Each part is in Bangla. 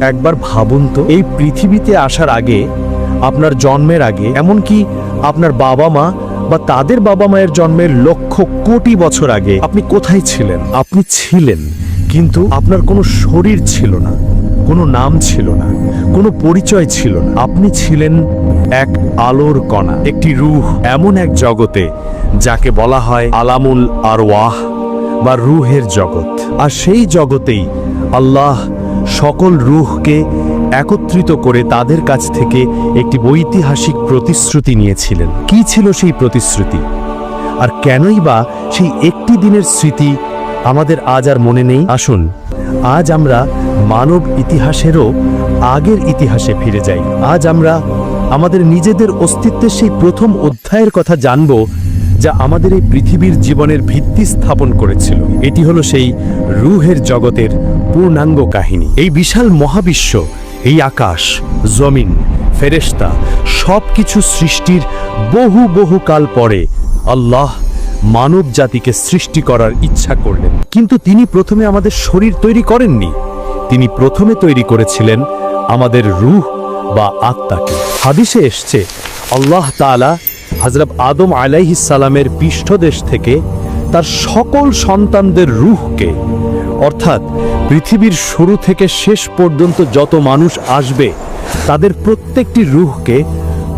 একবার ভাবুন তো, এই পৃথিবীতে আসার আগে, আপনার জন্মের আগে, এমনকি আপনার বাবা মা বা তাদের বাবা মায়ের জন্মের লক্ষ কোটি বছর আগে আপনি কোথায় ছিলেন? আপনি ছিলেন, কিন্তু আপনার কোনো শরীর ছিল না, কোনো নাম ছিল না, কোনো পরিচয় ছিল না। আপনি ছিলেন এক আলোর কণা, একটি রূহ, এমন এক জগতে যাকে বলা হয় আলামুল আরওয়াহ বা রূহের জগৎ। আর সেই জগতেই আল্লাহ সকল রূহকে একত্রিত করে তাদের কাছ থেকে একটি ঐতিহাসিক প্রতিশ্রুতি নিয়েছিলেন। কি ছিল সেই প্রতিশ্রুতি? আর কেনই বা সেই একটি দিনের স্মৃতি আমাদের আজ আর মনে নেই? আসুন আজ আমরা মানব ইতিহাসেরও আগের ইতিহাসে ফিরে যাই। আজ আমরা আমাদের নিজেদের অস্তিত্বের সেই প্রথম অধ্যায়ের কথা জানব, যা আমাদের এই পৃথিবীর জীবনের ভিত্তি স্থাপন করেছিল। এটি হলো সেই রূহের জগতের পূর্ণাঙ্গ কাহিনী। এই বিশাল মহাবিশ্ব, এই আকাশ, জমিন, ফেরেশতা, সব কিছু সৃষ্টির বহু বহু কাল পরে আল্লাহ মানব জাতিকে সৃষ্টি করার ইচ্ছা করলেন। কিন্তু তিনি প্রথমে আমাদের শরীর তৈরি করেননি, তিনি প্রথমে তৈরি করেছিলেন আমাদের রূহ বা আত্মাকে। হাদিসে এসছে, আল্লাহ তাআলা হযরত আদম আলাইহিস সালামের পৃষ্ঠদেশ থেকে তার সকল সন্তানদের রূহকে, অর্থাৎ পৃথিবীর শুরু থেকে শেষ পর্যন্ত যত মানুষ আসবে তাদের প্রত্যেকটি রূহকে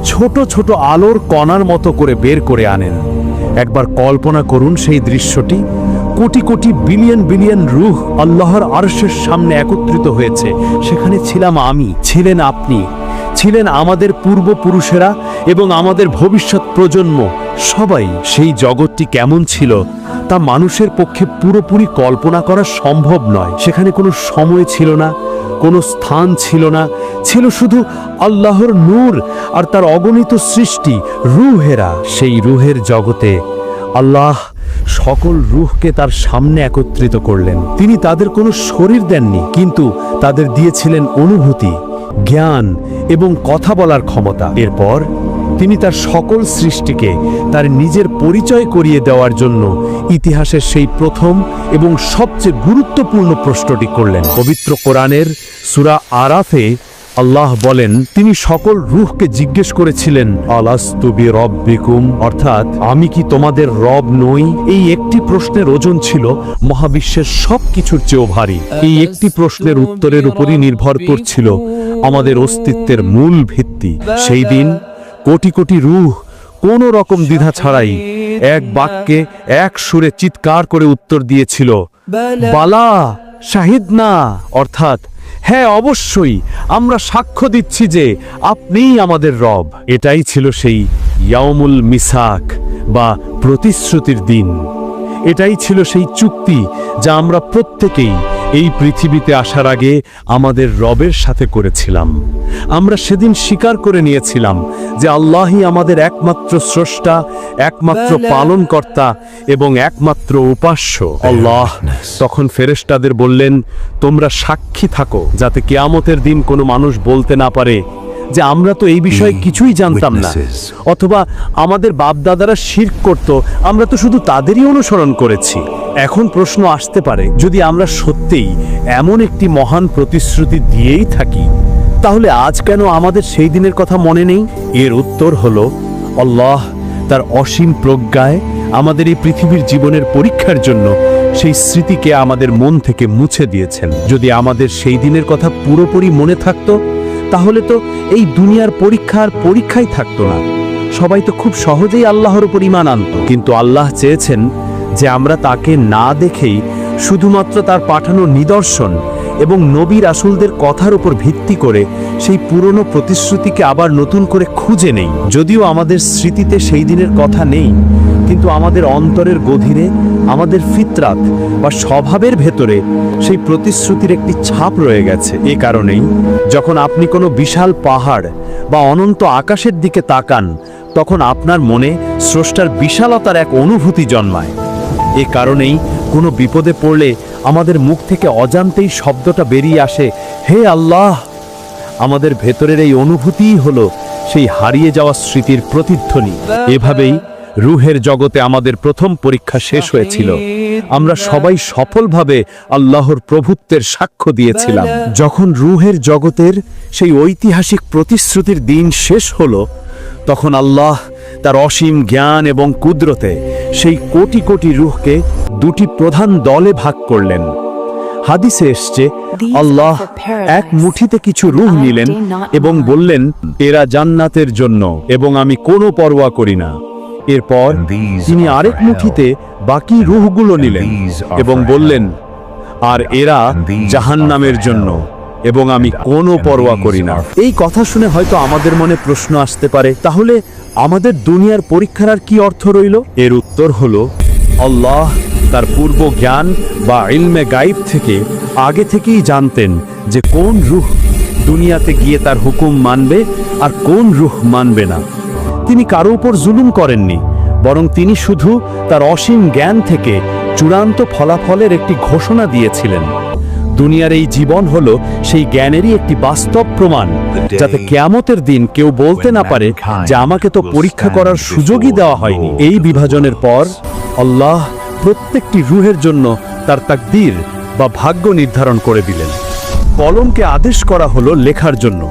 ছোট ছোট আলোর কণার মতো করে বের করে আনেন। একবার কল্পনা করুন সেই দৃশ্যটি। কোটি কোটি বিলিয়ন বিলিয়ন রূহ আল্লাহর আরশের সামনে একত্রিত হয়েছে। সেখানে ছিলাম আমি, ছিলেন আপনি, ছিলেন আমাদের পূর্বপুরুষেরা এবং আমাদের ভবিষ্যৎ প্রজন্ম। সবাই। সেই জগৎটি কেমন ছিল তা মানুষের পক্ষে পুরোপুরি কল্পনা করা সম্ভব নয়। সেখানে কোনো সময় ছিল না, কোনো স্থান ছিল না, ছিল শুধু আল্লাহর নূর আর তার অগণিত সৃষ্টি, রূহেরা। সেই রূহের জগতে আল্লাহ সকল রূহকে তার সামনে একত্রিত করলেন। তিনি তাদের কোনো শরীর দেননি, কিন্তু তাদের দিয়েছিলেন অনুভূতি, জ্ঞান এবং কথা বলার ক্ষমতা। এরপর তিনি তার সকল সৃষ্টিকে তার নিজের পরিচয় করিয়ে দেওয়ার জন্য ইতিহাসের সেই প্রথম এবং সবচেয়ে গুরুত্বপূর্ণ প্রশ্নটি করলেন। পবিত্র কোরআনের সূরা আরাফে আল্লাহ বলেন, তিনি সকল রূহকে জিজ্ঞেস করেছিলেন, আলাস্তু বিরব্বিকুম, অর্থাৎ আমি কি তোমাদের রব নই? এই একটি প্রশ্নের ওজন ছিল মহাবিশ্বের সব কিছুর চেয়েও ভারী। এই একটি প্রশ্নের উত্তরের উপরই নির্ভর করছিল আমাদের অস্তিত্বের মূল ভিত্তি। সেই দিন কোটি কোটি রূহ কোনো রকম দ্বিধা ছাড়াই এক বাক্যে এক সুরে চিৎকার করে উত্তর দিয়েছিল, বালা শাহিদনা, অর্থাৎ হ্যাঁ, অবশ্যই আমরা সাক্ষ্য দিচ্ছি যে আপনিই আমাদের রব। এটাই ছিল সেই ইয়াউমুল মিসাক বা প্রতিশ্রুতির দিন। এটাই ছিল সেই চুক্তি যা আমরা প্রত্যেকেই এই পৃথিবীতে আসার আগে আমাদের রবের সাথে করেছিলাম। আমরা সেদিন স্বীকার করে নিয়েছিলাম যে আল্লাহই আমাদের একমাত্র স্রষ্টা, একমাত্র পালনকর্তা এবং একমাত্র উপাস্য। আল্লাহ তখন ফেরেশতাদের বললেন, তোমরা সাক্ষী থাকো, যাতে কিয়ামতের দিন কোনো মানুষ বলতে না পারে যে আমরা তো এই বিষয়ে কিছুই জানতাম না, অথবা আমাদের বাপদাদারা শিরক করত, আমরা তো শুধু তাদেরই অনুসরণ করেছি। এখন প্রশ্ন আসতে পারে, যদি আমরা সত্যিই এমন একটি মহান প্রতিশ্রুতি দিয়েই থাকি, তাহলে আজ কেন আমাদের সেই দিনের কথা মনে নেই? এর উত্তর হলো, আল্লাহ তার অসীম প্রজ্ঞায় আমাদের এই পৃথিবীর জীবনের পরীক্ষার জন্য সেই স্মৃতিকে আমাদের মন থেকে মুছে দিয়েছেন। যদি আমাদের সেই দিনের কথা পুরোপুরি মনে থাকতো, তাহলে তো এই দুনিয়ার পরীক্ষা আর পরীক্ষাই থাকতো না। সবাই তো খুব সহজেই আল্লাহর উপর ঈমান আনত। কিন্তু আল্লাহ চেয়েছেন যে আমরা তাকে না দেখেই শুধুমাত্র তার পাঠানো নিদর্শন এবং নবী রাসূলদের কথার উপর ভিত্তি করে সেই পুরনো প্রতিশ্রুতিকে আবার নতুন করে খুঁজে নেই। যদিও আমাদের স্মৃতিতে সেই দিনের কথা নেই, কিন্তু আমাদের অন্তরের গভীরে, আমাদের ফিতরাত বা স্বভাবের ভেতরে সেই প্রতিশ্রুতির একটি ছাপ রয়ে গেছে। এ কারণেই যখন আপনি কোনো বিশাল পাহাড় বা অনন্ত আকাশের দিকে তাকান, তখন আপনার মনে স্রষ্টার বিশালতার এক অনুভূতি জন্মায়। এ কারণেই কোনো বিপদে পড়লে আমাদের মুখ থেকে অজান্তেই শব্দটা বেরিয়ে আসে, হে আল্লাহ। আমাদের ভেতরের এই অনুভূতিই হলো সেই হারিয়ে যাওয়া স্মৃতির প্রতিধ্বনি। এভাবেই রুহের জগতে আমাদের প্রথম পরীক্ষা শেষ হয়েছিল। আমরা সবাই সফলভাবে আল্লাহর প্রভুত্বের সাক্ষ্য দিয়েছিলাম। যখন রুহের জগতের সেই ঐতিহাসিক প্রতিশ্রুতির দিন শেষ হলো, তখন আল্লাহ তার অসীম জ্ঞান এবং কুদরতে সেই কোটি কোটি রুহকে দুটি প্রধান দলে ভাগ করলেন। হাদিসে এসছে, আল্লাহ এক মুঠিতে কিছু রূহ নিলেন এবং বললেন, এরা জান্নাতের জন্য এবং আমি কোনো পরোয়া করি না। এরপর তিনি আরেক মুঠিতে বাকি রূহগুলো নিলেন এবং বললেন, আর এরা জাহান্নামের জন্য এবং আমি কোনো পরোয়া করি না। এই কথা শুনে হয়তো আমাদের মনে প্রশ্ন আসতে পারে, তাহলে আমাদের দুনিয়ার পরীক্ষার আর কি অর্থ রইল? এর উত্তর হলো, আল্লাহ তার পূর্ব জ্ঞান বা ইলমে গাইব থেকে আগে থেকেই জানতেন যে কোন রূহ দুনিয়াতে গিয়ে তার হুকুম মানবে আর কোন রূহ মানবে না। তিনি কারো উপর জুলুম করেননি, বরং তিনি শুধু তার অসীম জ্ঞান থেকে চূড়ান্ত ফলাফলের একটি ঘোষণা দিয়েছিলেন। দুনিয়ার এই জীবন হলো সেই জ্ঞানেরই একটি বাস্তব প্রমাণ, যাতে কিয়ামতের দিন কেউ বলতে না পারে যে আমাকে তো পরীক্ষা করার সুযোগই দেওয়া হয়নি। এই বিভাজনের পর আল্লাহ প্রত্যেকটি রূহের জন্য তার তাকদীর বা ভাগ্য নির্ধারণ করে দিলেন। কলমকে আদেশ করা হলো লেখার জন্য।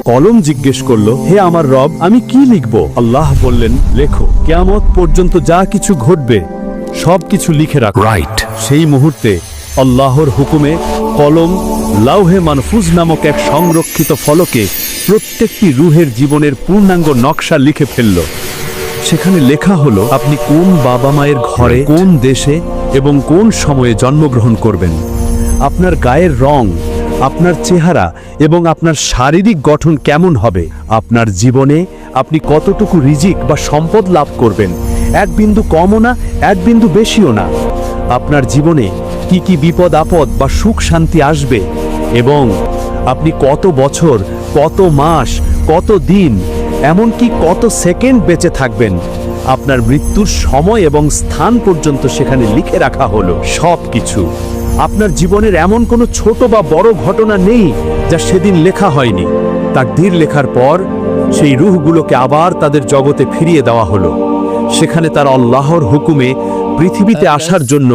কলম জিজ্ঞেস করল, হে আমার রব, আমি কি লিখব? আল্লাহ বললেন, লেখো, কিয়ামত পর্যন্ত যা কিছু ঘটবে সব কিছু লিখে রাখো। সেই মুহূর্তে আল্লাহর হুকুমে কলম লাউহে মানফুজ নামক এক সংরক্ষিত ফলকে প্রত্যেকটি রূহের জীবনের পূর্ণাঙ্গ নকশা লিখে ফেলল। সেখানে লেখা হলো, আপনি কোন বাবা মায়ের ঘরে, কোন দেশে এবং কোন সময়ে জন্মগ্রহণ করবেন, আপনার গায়ের রং, আপনার চেহারা এবং আপনার শারীরিক গঠন কেমন হবে, আপনার জীবনে আপনি কতটুকু রিজিক বা সম্পদ লাভ করবেন, এক বিন্দু কমও না এক বিন্দু বেশিও না, আপনার জীবনে কি কি বিপদ আপদ বা সুখ শান্তি আসবে এবং আপনি কত বছর, কত মাস, কত দিন, এমনকি কত সেকেন্ড বেঁচে থাকবেন, আপনার মৃত্যুর সময় এবং স্থান পর্যন্ত সেখানে লিখে রাখা হলো। সব কিছু। আপনার জীবনের এমন কোনো ছোট বা বড় ঘটনা নেই যা সেদিন লেখা হয়নি। তাকদীর লেখার পর সেই রূহগুলোকে আবার তাদের জগতে ফিরিয়ে দেওয়া হলো। সেখানে তার আল্লাহর হুকুমে পৃথিবীতে আসার জন্য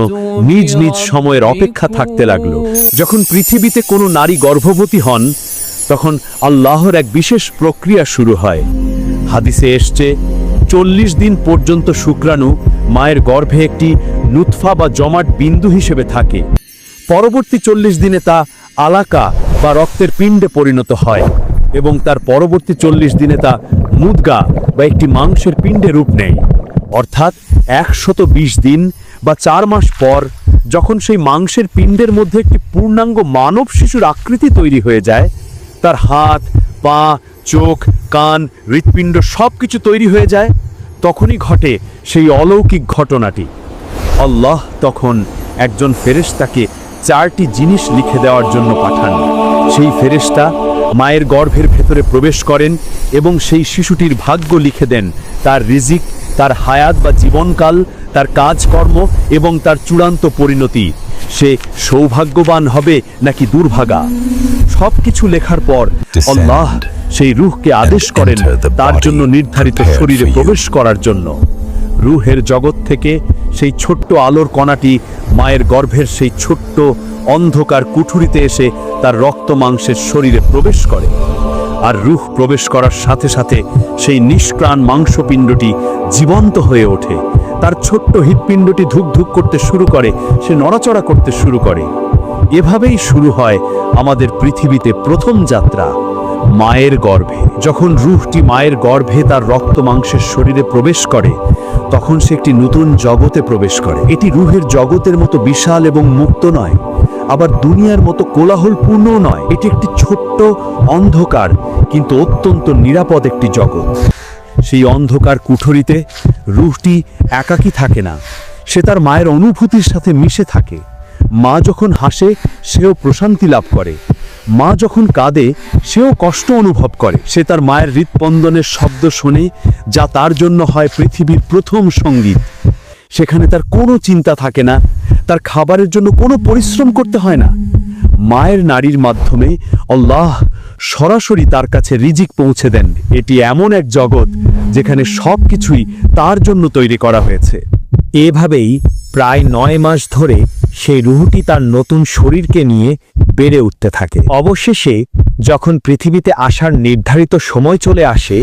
নিজ নিজ সময়ের অপেক্ষা থাকতে লাগলো। যখন পৃথিবীতে কোনো নারী গর্ভবতী হন, তখন আল্লাহর এক বিশেষ প্রক্রিয়া শুরু হয়। হাদিসে এসছে, 40 দিন পর্যন্ত শুক্রাণু মায়ের গর্ভে একটি নুতফা বা জমাট বিন্দু হিসেবে থাকে। পরবর্তী 40 দিনে তা আলাকা বা রক্তের পিণ্ডে পরিণত হয় এবং তার পরবর্তী 40 দিনে তা মুদগা বা একটি মাংসের পিণ্ডে রূপ নেয়। অর্থাৎ 120 দিন বা 4 মাস পর যখন সেই মাংসের পিণ্ডের মধ্যে একটি পূর্ণাঙ্গ মানব শিশুর আকৃতি তৈরি হয়ে যায়, তার হাত, পা, চোখ, কান, হৃৎপিণ্ড সবকিছু তৈরি হয়ে যায়, তখনই ঘটে সেই অলৌকিক ঘটনাটি। আল্লাহ তখন একজন ফেরেশতাকে 4টি জিনিস লিখে দেওয়ার জন্য পাঠান। সেই ফেরেশতা মায়ের গর্ভের ভেতরে প্রবেশ করেন এবং সেই শিশুটির ভাগ্য লিখে দেন, তার রিজিক, তার হায়াত বা জীবনকাল, তার কাজকর্ম এবং তার চূড়ান্ত পরিণতি। সে সৌভাগ্যবান হবে নাকি দুর্ভাগা। সবকিছু লেখার পর আল্লাহ সেই রূহকে আদেশ করেন তার জন্য নির্ধারিত শরীরে প্রবেশ করার জন্য। রূহের জগৎ থেকে সেই ছোট্ট আলোর কণাটি মায়ের গর্ভের সেই ছোট্ট অন্ধকার কুঠুরিতে এসে তার রক্ত মাংসের শরীরে প্রবেশ করে। আর রূহ প্রবেশ করার সাথে সাথে সেই নিষ্প্রাণ মাংসপিণ্ডটি জীবন্ত হয়ে ওঠে। তার ছোট্ট হৃৎপিণ্ডটি ধুকধুক করতে শুরু করে, সে নড়াচড়া করতে শুরু করে। এভাবেই শুরু হয় আমাদের পৃথিবীতে প্রথম যাত্রা, মায়ের গর্ভে। যখন রূহটি মায়ের গর্ভে তার রক্ত মাংসের শরীরে প্রবেশ করে, তখন সে একটি নতুন জগতে প্রবেশ করে। এটি রূহের জগতের মতো বিশাল এবং মুক্ত নয়, আবার দুনিয়ার মতো কোলাহলপূর্ণও নয়। এটি একটি ছোট্ট, অন্ধকার কিন্তু অত্যন্ত নিরাপদ একটি জগৎ। সেই অন্ধকার কুঠরিতে রূহটি একাকী থাকে না, সে তার মায়ের অনুভূতির সাথে মিশে থাকে। মা যখন হাসে সেও প্রশান্তি লাভ করে, মা যখন কাঁদে সেও কষ্ট অনুভব করে। সে তার মায়ের হৃৎস্পন্দনের শব্দ শোনে, যা তার জন্য হয় পৃথিবীর প্রথম সঙ্গীত। সেখানে তার কোনো চিন্তা থাকে না, তার খাবারের জন্য কোনো পরিশ্রম করতে হয় না। মায়ের নারীর মাধ্যমে আল্লাহ সরাসরি তার কাছে রিজিক পৌঁছে দেন। এটি এমন এক জগৎ যেখানে সবকিছুই তার জন্য তৈরি করা হয়েছে। এভাবেই প্রায় 9 মাস ধরে সেই রুহটি তার নতুন শরীরকে নিয়ে বেড়ে উঠতে থাকে। অবশেষে যখন পৃথিবীতে আসার নির্ধারিত সময় চলে আসে,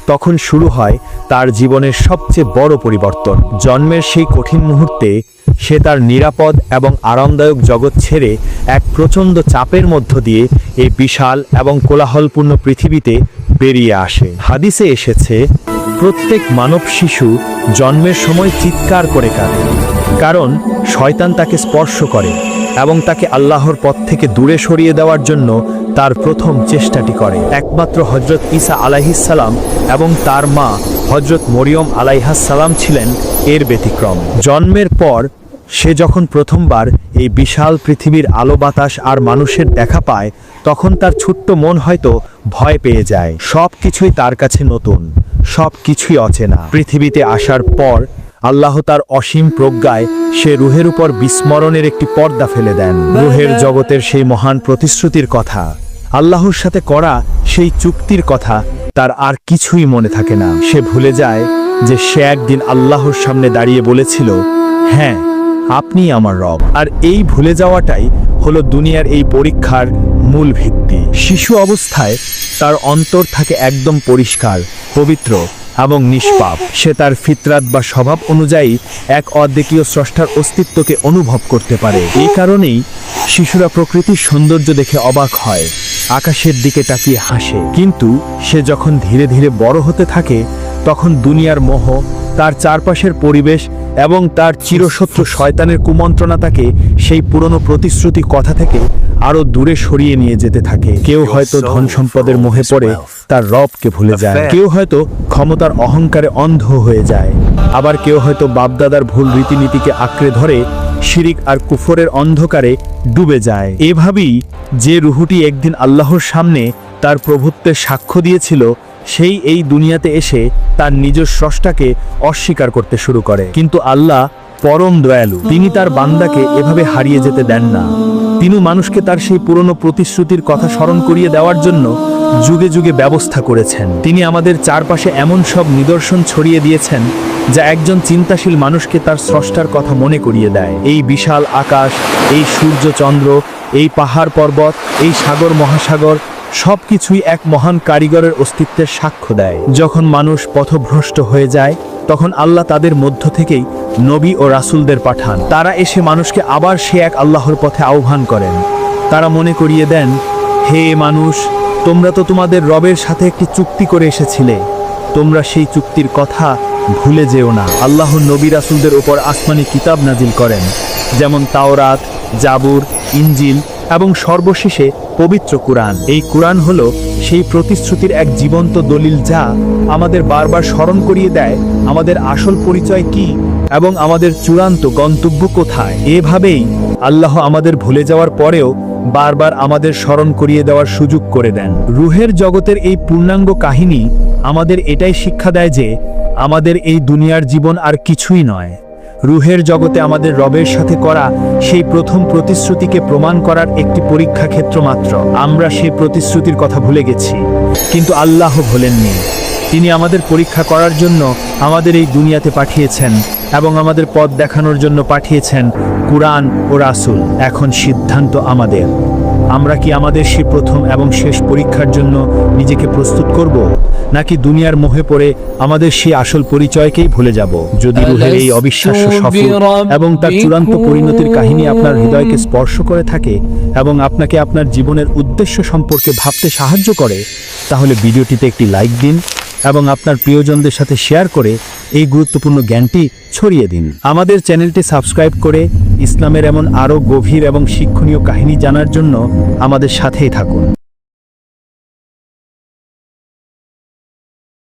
তখন শুরু হয় তার জীবনের সবচেয়ে বড় পরিবর্তন। জন্মের সেই কঠিন মুহূর্তে সে তার নিরাপদ এবং আরামদায়ক জগৎ ছেড়ে এক প্রচণ্ড চাপের মধ্য দিয়ে এই বিশাল এবং কোলাহলপূর্ণ পৃথিবীতে বেরিয়ে আসে। হাদিসে এসেছে, প্রত্যেক মানব শিশু জন্মের সময় চিৎকার করে কাঁদে, কারণ শয়তান তাকে স্পর্শ করে এবং তাকে আল্লাহর পথ থেকে দূরে সরিয়ে দেওয়ার জন্য তার প্রথম চেষ্টাটি করে। একমাত্র হজরত ঈসা আলাইহিসসালাম এবং তার মা হজরত মরিয়ম আলাইহাসসালাম ছিলেন এর ব্যতিক্রম। জন্মের পর সে যখন প্রথমবার এই বিশাল পৃথিবীর আলো বাতাস আর মানুষের দেখা পায়, তখন তার ছোট্ট মন হয়তো ভয় পেয়ে যায়। সব কিছুই তার কাছে নতুন, সব কিছুই অচেনা। পৃথিবীতে আসার পর আল্লাহ তার অসীম প্রজ্ঞায় সে রুহের উপর বিস্মরণের একটি পর্দা ফেলে দেন। রুহের জগতের সেই মহান প্রতিশ্রুতির কথা, আল্লাহর সাথে করা সেই চুক্তির কথা তার আর কিছুই মনে থাকে না। সে ভুলে যায় যে সে একদিন আল্লাহর সামনে দাঁড়িয়ে বলেছিল, হ্যাঁ, আপনি আমার রব। আর এই ভুলে যাওয়াটাই হলো দুনিয়ার এই পরীক্ষার মূল ভিত্তি। শিশু অবস্থায় তার অন্তর থাকে একদম পরিষ্কার, পবিত্র এবং নিষ্পাপ। সে তার ফিতরাত বা স্বভাব অনুযায়ী এক অদ্বিতীয় স্রষ্টার অস্তিত্বকে অনুভব করতে পারে। এই কারণেই শিশুরা প্রকৃতির সৌন্দর্য দেখে অবাক হয়, আকাশের দিকে তাকিয়ে হাসে। কিন্তু সে যখন ধীরে ধীরে বড় হতে থাকে, তখন দুনিয়ার মোহ, তার চারপাশের পরিবেশ এবং তার চিরশত্রু শয়তানের কুমন্ত্রণা তাকে সেই পুরনো প্রতিশ্রুতি কথা থেকে আরো দূরে সরিয়ে নিয়ে যেতে থাকে। কেউ হয়তো ধন সম্পদের মোহে পড়ে তার রবকে ভুলে যায়, কেউ হয়তো ক্ষমতার অহংকারে অন্ধ হয়ে যায়, আবার কেউ হয়তো বাপদাদার ভুল রীতিনীতিকে আঁকড়ে ধরে শিরিক আর কুফরের অন্ধকারে ডুবে যায়। এভাবেই যে রুহুটি একদিন আল্লাহর সামনে তার প্রভুত্বের সাক্ষ্য দিয়েছিল, সেই এই দুনিয়াতে এসে তার নিজ স্রষ্টাকে অস্বীকার করতে শুরু করে। কিন্তু আল্লাহ পরম দয়ালু, তিনি তার বান্দাকে এভাবে হারিয়ে যেতে দেন না। তিনি মানুষকে তার সেই পুরনো প্রতিশ্রুতির কথা স্মরণ করিয়ে দেওয়ার জন্য যুগে যুগে ব্যবস্থা করেছেন। তিনি আমাদের চারপাশে এমন সব নিদর্শন ছড়িয়ে দিয়েছেন যা একজন চিন্তাশীল মানুষকে তার স্রষ্টার কথা মনে করিয়ে দেয়। এই বিশাল আকাশ, এই সূর্য চন্দ্র, এই পাহাড় পর্বত, এই সাগর মহাসাগর, সবকিছুই এক মহান কারিগরের অস্তিত্বের সাক্ষ্য দেয়। যখন মানুষ পথভ্রষ্ট হয়ে যায়, তখন আল্লাহ তাদের মধ্য থেকেই নবী ও রাসূলদের পাঠান। তারা এসে মানুষকে আবার সে এক আল্লাহর পথে আহ্বান করেন। তারা মনে করিয়ে দেন, হে মানুষ, তোমরা তো তোমাদের রবের সাথে একটি চুক্তি করে এসেছিলে, তোমরা সেই চুক্তির কথা ভুলে যেও না। আল্লাহ নবী রাসূলদের উপর আসমানি কিতাব নাজিল করেন, যেমন তাওরাত, জাবুর, ইনজিল এবং সর্বশেষে পবিত্র কুরআন। এই কুরআন হলো সেই প্রতিশ্রুতির এক জীবন্ত দলিল, যা আমাদের বারবার স্মরণ করিয়ে দেয় আমাদের আসল পরিচয় কি এবং আমাদের চূড়ান্ত গন্তব্য কোথায়। এভাবেই আল্লাহ আমাদের ভুলে যাওয়ার পরেও বারবার আমাদের স্মরণ করিয়ে দেওয়ার সুযোগ করে দেন। রুহের জগতের এই পূর্ণাঙ্গ কাহিনী আমাদের এটাই শিক্ষা দেয় যে আমাদের এই দুনিয়ার জীবন আর কিছুই নয়। রুহের জগতে আমাদের রবের সাথে করা সেই প্রথম প্রতিশ্রুতিকে প্রমাণ করার একটি পরীক্ষা ক্ষেত্র মাত্র। আমরা সেই প্রতিশ্রুতির কথা ভুলে গেছি, কিন্তু আল্লাহ ভোলেননি। তিনি আমাদের পরীক্ষা করার জন্য আমাদের এই দুনিয়াতে পাঠিয়েছেন এবং আমাদের পথ দেখানোর জন্য পাঠিয়েছেন কুরআন ও রাসূল। এখন সিদ্ধান্ত আমাদের, আমরা কি আমাদের সেই প্রথম এবং শেষ পরীক্ষার জন্য নিজেকে প্রস্তুত করব, নাকি দুনিয়ার মোহে পড়ে আমাদের সেই আসল পরিচয়কেই ভুলে যাব? যদি রুহের এই অবিশ্বাস্য সফর এবং তার চূড়ান্ত পরিণতির কাহিনী আপনার হৃদয়কে স্পর্শ করে থাকে এবং আপনাকে আপনার জীবনের উদ্দেশ্য সম্পর্কে ভাবতে সাহায্য করে, তাহলে ভিডিওটিতে একটি লাইক দিন এবং আপনার প্রিয়জনদের সাথে শেয়ার করে এই গুরুত্বপূর্ণ জ্ঞানটি ছড়িয়ে দিন। আমাদের চ্যানেলটি সাবস্ক্রাইব করে ইসলামের এমন আরও গভীর এবং শিক্ষণীয় কাহিনী জানার জন্য আমাদের সাথেই থাকুন।